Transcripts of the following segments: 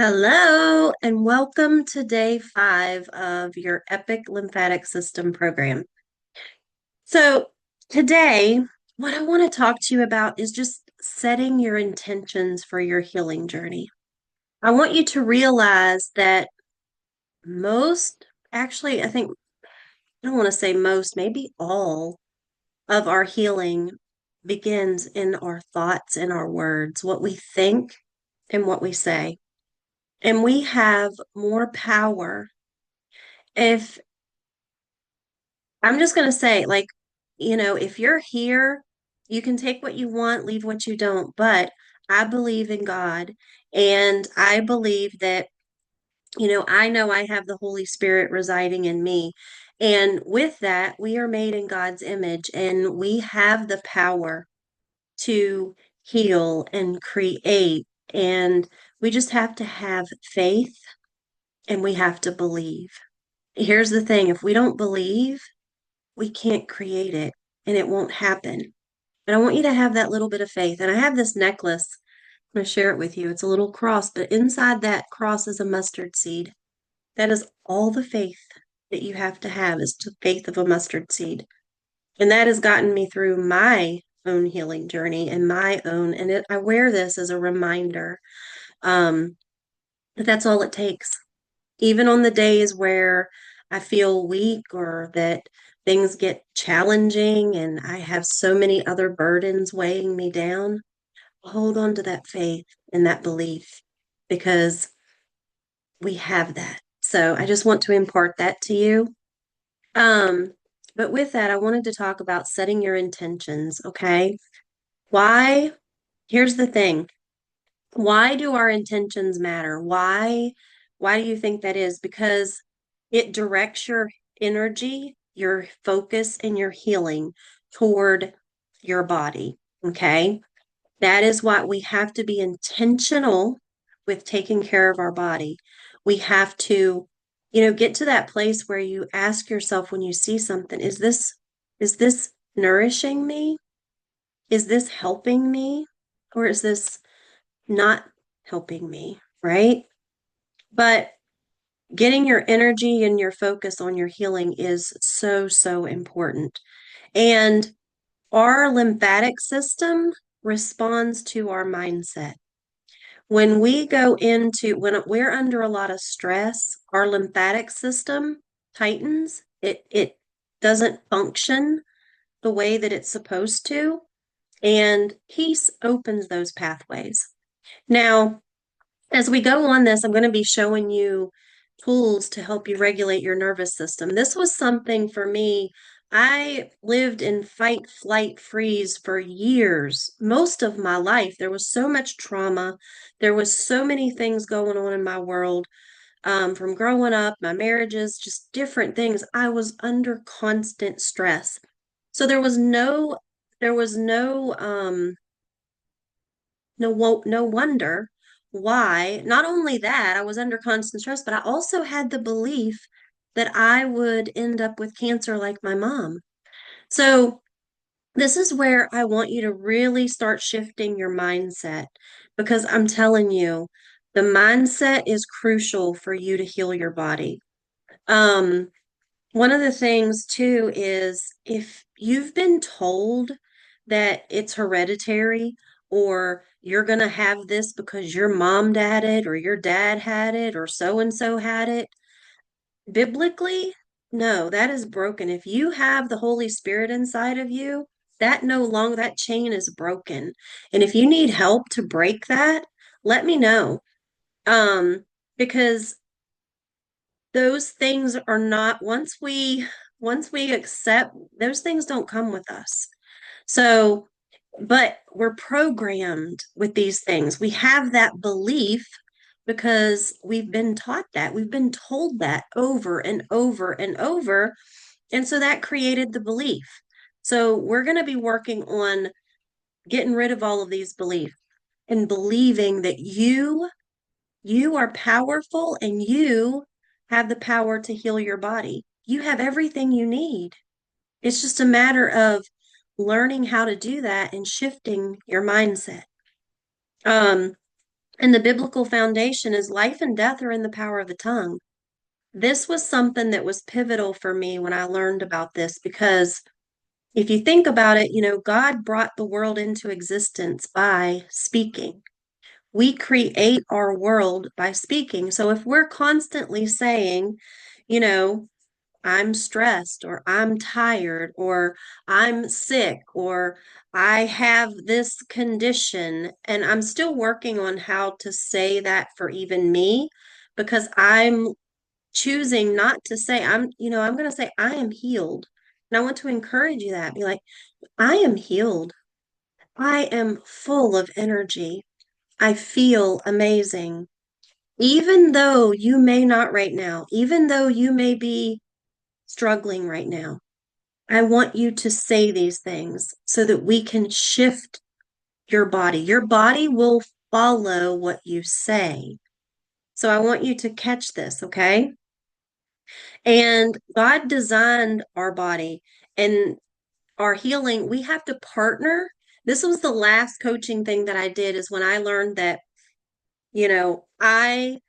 Hello, and welcome to day 5 of your Epic Lymphatic System program. So, today, what I want to talk to you about is just setting your intentions for your healing journey. I want you to realize that I think, I don't want to say most, maybe all of our healing begins in our thoughts and our words, what we think and what we say. And we have more power if I'm just going to say, if you're here, you can take what you want, leave what you don't. But I believe in God. And I believe that, I know I have the Holy Spirit residing in me. And with that, we are made in God's image and we have the power to heal and create. And we just have to have faith and we have to believe. Here's the thing, if we don't believe, we can't create it and it won't happen. But I want you to have that little bit of faith. And I have this necklace. I'm going to share it with you. It's a little cross, but inside that cross is a mustard seed. That is all the faith that you have to have is the faith of a mustard seed. And that has gotten me through my own healing journey and I wear this as a reminder um, that that's all it takes. Even on the days where I feel weak or that things get challenging and I have so many other burdens weighing me down, hold on to that faith and that belief because we have that. So I just want to impart that to you. Um, but with that, I wanted to talk about setting your intentions, okay? Why? Here's the thing. Why do our intentions matter? Why do you think that is? Because it directs your energy, your focus, and your healing toward your body. Okay. That is why we have to be intentional with taking care of our body. We have to, get to that place where you ask yourself when you see something, is this nourishing me? Is this helping me? Or is this not helping me, right? But getting your energy and your focus on your healing is so, so important. And our lymphatic system responds to our mindset. When we're under a lot of stress, our lymphatic system tightens. It doesn't function the way that it's supposed to, and peace opens those pathways. Now, as we go on this, I'm going to be showing you tools to help you regulate your nervous system. This was something for me. I lived in fight, flight, freeze for years, most of my life. There was so much trauma. There was so many things going on in my world, from growing up, my marriages, just different things. I was under constant stress. So there was no wonder why. Not only that, I was under constant stress, but I also had the belief that I would end up with cancer like my mom. So, this is where I want you to really start shifting your mindset because I'm telling you, the mindset is crucial for you to heal your body. Um, One of the things too is if you've been told that it's hereditary or you're going to have this because your mom had it or your dad had it or so and so had it, biblically, no, that is broken. If you have the Holy Spirit inside of you, that chain is broken. And if you need help to break that, let me know. Um, because those things are not once we accept those things don't come with us. So, but we're programmed with these things. We have that belief because we've been taught that. We've been told that over and over and over. And so that created the belief. So we're going to be working on getting rid of all of these beliefs and believing that you are powerful and you have the power to heal your body. You have everything you need. It's just a matter of learning how to do that and shifting your mindset. Um, And the biblical foundation is life and death are in the power of the tongue. This was something that was pivotal for me when I learned about this because if you think about it, God brought the world into existence by speaking. We create our world by speaking. So if we're constantly saying, you know, I'm stressed or I'm tired or I'm sick or I have this condition, and I'm still working on how to say that for even me because I'm choosing not to say I'm going to say I am healed. And I want to encourage you that be like, I am healed. I am full of energy. I feel amazing. Even though you may not right now, even though you may be struggling right now, I want you to say these things so that we can shift your body. Your body will follow what you say. So I want you to catch this, okay? And God designed our body and our healing. We have to partner. This was the last coaching thing that I did is when I learned that, I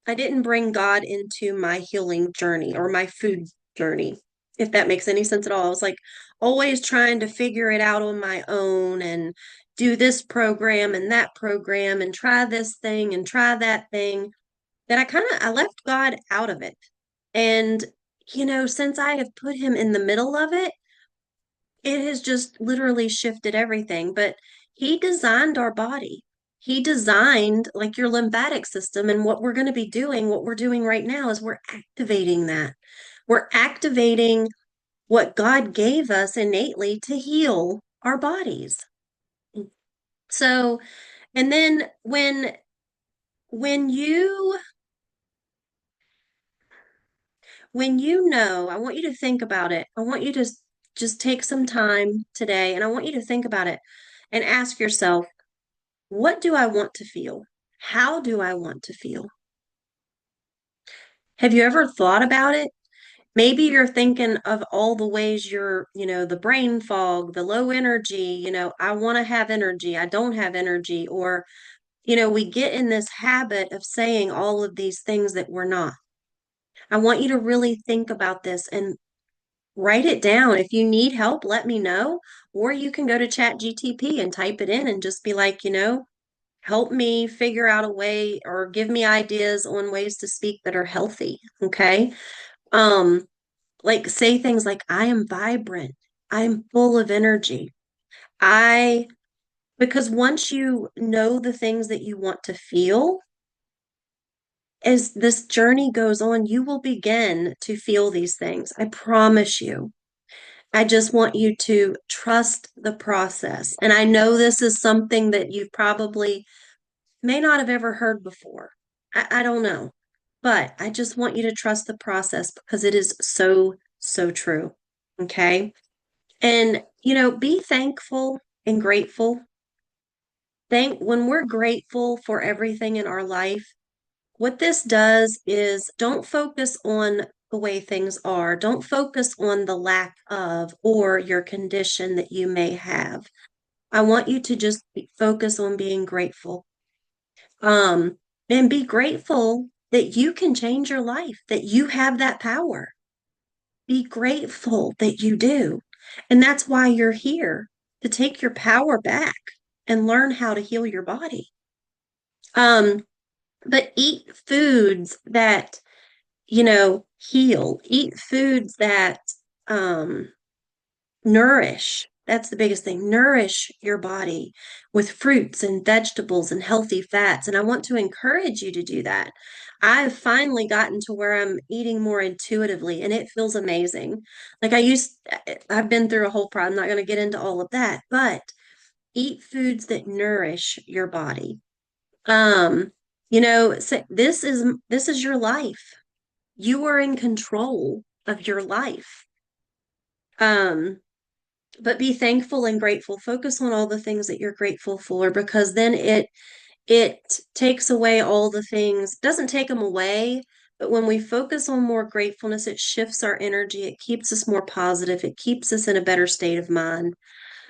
didn't bring God into my healing journey or my food journey, if that makes any sense at all. I was like always trying to figure it out on my own and do this program and that program and try this thing and try that thing that I left God out of it. And since I have put him in the middle of it, it has just literally shifted everything. But he designed our body. He designed like your lymphatic system. And what we're going to be doing, what we're doing right now is we're activating that. We're activating what God gave us innately to heal our bodies. So, and then when you I want you to think about it. I want you to just take some time today and I want you to think about it and ask yourself, what do I want to feel? How do I want to feel? Have you ever thought about it? Maybe you're thinking of all the ways the brain fog, the low energy, I want to have energy, I don't have energy, or, we get in this habit of saying all of these things that we're not. I want you to really think about this and write it down. If you need help, let me know. Or you can go to ChatGTP and type it in and just be like, help me figure out a way or give me ideas on ways to speak that are healthy. Okay. Um, like say things like, I am vibrant. I'm full of energy. I, because once you know the things that you want to feel, as this journey goes on, you will begin to feel these things. I promise you. I just want you to trust the process. And I know this is something that you probably may not have ever heard before. I don't know. But I just want you to trust the process because it is so, so true. Okay. And, be thankful and grateful. When we're grateful for everything in our life, what this does is don't focus on the way things are. Don't focus on the lack of or your condition that you may have. I want you to just focus on being grateful. Um, and be grateful that you can change your life, that you have that power. Be grateful that you do. And that's why you're here to take your power back and learn how to heal your body. But eat foods that heal. Eat foods that um, nourish. That's the biggest thing. Nourish your body with fruits and vegetables and healthy fats. And I want to encourage you to do that. I've finally gotten to where I'm eating more intuitively and it feels amazing. Like I've been through a whole problem. I'm not going to get into all of that, but eat foods that nourish your body. Um, this is your life. You are in control of your life. Um, but be thankful and grateful. Focus on all the things that you're grateful for because then it takes away all the things, doesn't take them away, but when we focus on more gratefulness, it shifts our energy. It keeps us more positive. It keeps us in a better state of mind.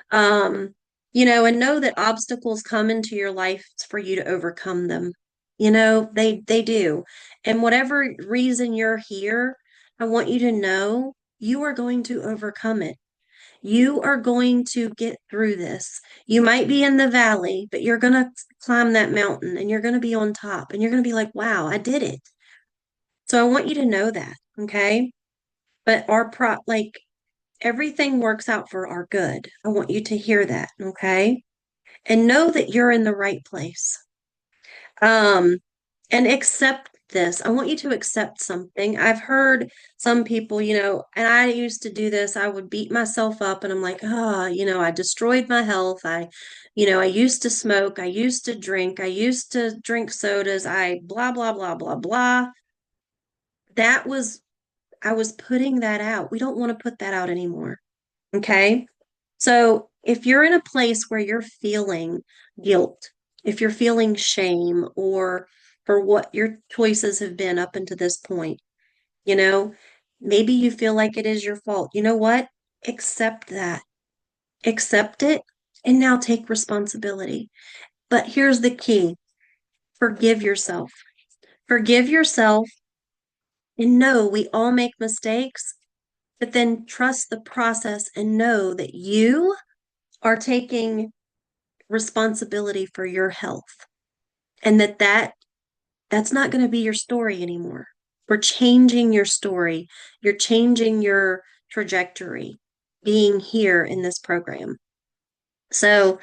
Um, and know that obstacles come into your life for you to overcome them. They do. And whatever reason you're here, I want you to know you are going to overcome it. You are going to get through this. You might be in the valley, but you're going to climb that mountain and you're going to be on top and you're going to be like, wow, I did it. So I want you to know that, okay? But like everything works out for our good. I want you to hear that, okay? And know that you're in the right place. Um, and accept this. I want you to accept something. I've heard some people, and I used to do this. I would beat myself up and I'm like, I destroyed my health. I used to smoke. I used to drink. I used to drink sodas. I blah, blah, blah, blah, blah. That was, I was putting that out. We don't want to put that out anymore. Okay. So if you're in a place where you're feeling guilt, if you're feeling shame or for what your choices have been up until this point, you know, maybe you feel like it is your fault. You know what? Accept that. Accept it and now take responsibility. But here's the key. Forgive yourself. Forgive yourself and know we all make mistakes, but then trust the process and know that you are taking responsibility for your health and that's not going to be your story anymore. We're changing your story. You're changing your trajectory being here in this program. So,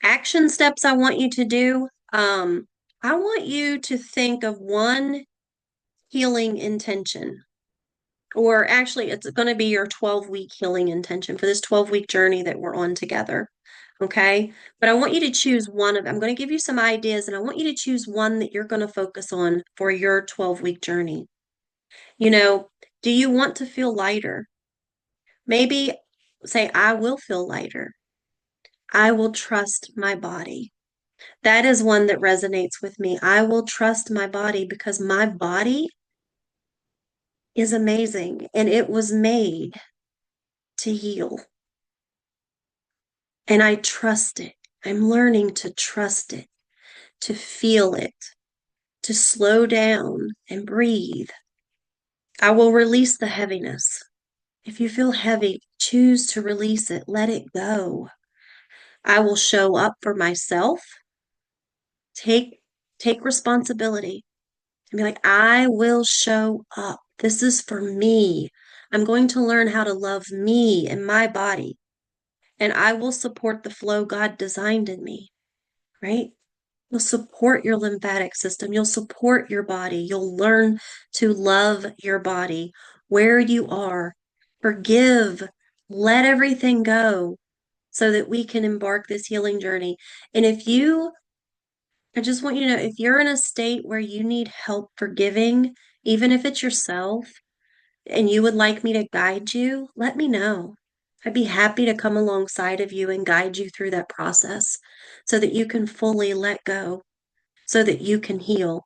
action steps I want you to do. I want you to think of one healing intention, or actually, it's going to be your 12-week healing intention for this 12-week journey that we're on together. Okay. But I want you to choose one of, I'm going to give you some ideas and I want you to choose one that you're going to focus on for your 12-week journey. You know, do you want to feel lighter? Maybe say, I will feel lighter. I will trust my body. That is one that resonates with me. I will trust my body because my body is amazing and it was made to heal. And I trust it. I'm learning to trust it, to feel it, to slow down and breathe. I will release the heaviness. If you feel heavy, choose to release it. Let it go. I will show up for myself. Take take responsibility and be like, I will show up. This is for me. I'm going to learn how to love me and my body. And I will support the flow God designed in me, right? You'll support your lymphatic system. You'll support your body. You'll learn to love your body where you are. Forgive. Let everything go so that we can embark this healing journey. And I just want you to know if you're in a state where you need help forgiving, even if it's yourself, and you would like me to guide you, let me know. I'd be happy to come alongside of you and guide you through that process so that you can fully let go so that you can heal.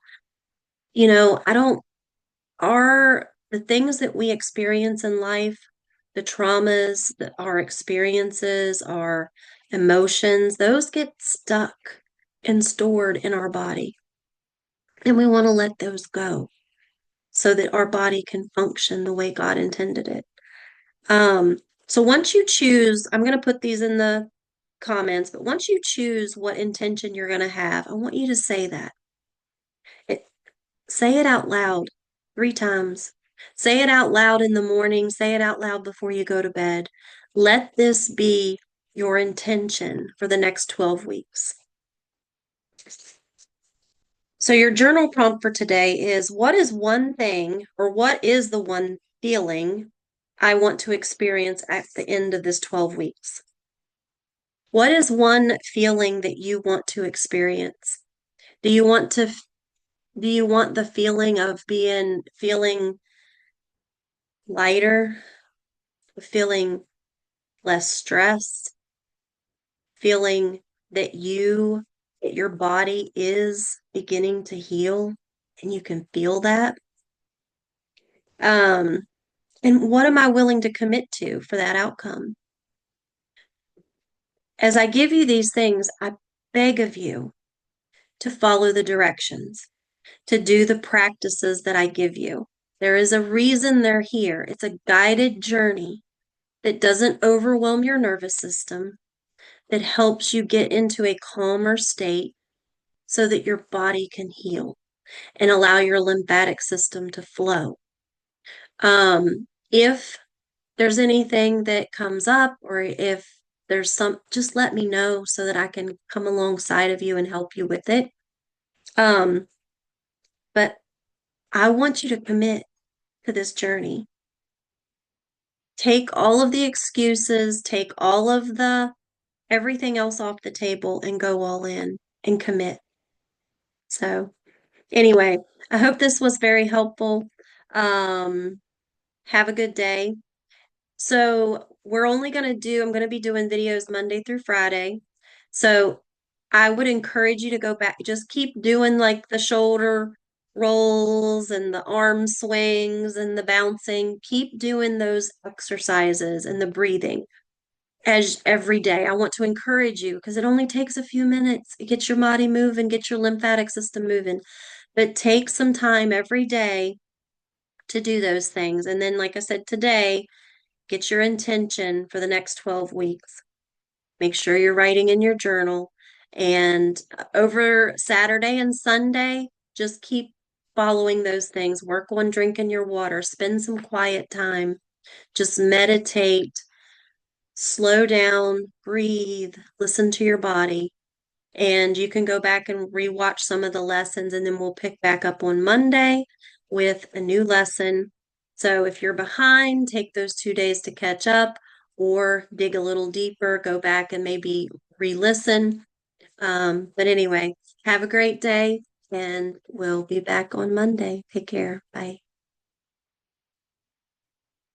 I don't, the things that we experience in life, the traumas, our experiences, our emotions, those get stuck and stored in our body. And we want to let those go so that our body can function the way God intended it. So once you choose, I'm going to put these in the comments, but once you choose what intention you're going to have, I want you to say that. Say it out loud 3 times. Say it out loud in the morning. Say it out loud before you go to bed. Let this be your intention for the next 12 weeks. So, your journal prompt for today is what is one thing or what is the one feeling I want to experience at the end of this 12 weeks? What is one feeling that you want to experience? Do you want to do you want the feeling of feeling lighter, feeling less stress, feeling that your body is beginning to heal and you can feel that? Um, and what am I willing to commit to for that outcome? As I give you these things, I beg of you to follow the directions, to do the practices that I give you. There is a reason they're here. It's a guided journey that doesn't overwhelm your nervous system, that helps you get into a calmer state so that your body can heal and allow your lymphatic system to flow. If there's anything that comes up, or if there's just let me know so that I can come alongside of you and help you with it. Um, but I want you to commit to this journey. Take all of the excuses, take all of the everything else off the table and go all in and commit. So, anyway, I hope this was very helpful. Um, have a good day. So I'm going to be doing videos Monday through Friday. So I would encourage you to go back, just keep doing like the shoulder rolls and the arm swings and the bouncing. Keep doing those exercises and the breathing as every day. I want to encourage you because it only takes a few minutes. It gets your body moving, get your lymphatic system moving. But take some time every day to do those things. And then, like I said, today, get your intention for the next 12 weeks. Make sure you're writing in your journal. And over Saturday and Sunday, just keep following those things. Work on drinking your water, spend some quiet time, just meditate, slow down, breathe, listen to your body. And you can go back and rewatch some of the lessons, and then we'll pick back up on Monday with a new lesson. So if you're behind, take those 2 days to catch up or dig a little deeper, go back and maybe re-listen. But anyway, have a great day, and we'll be back on Monday. Take care. Bye.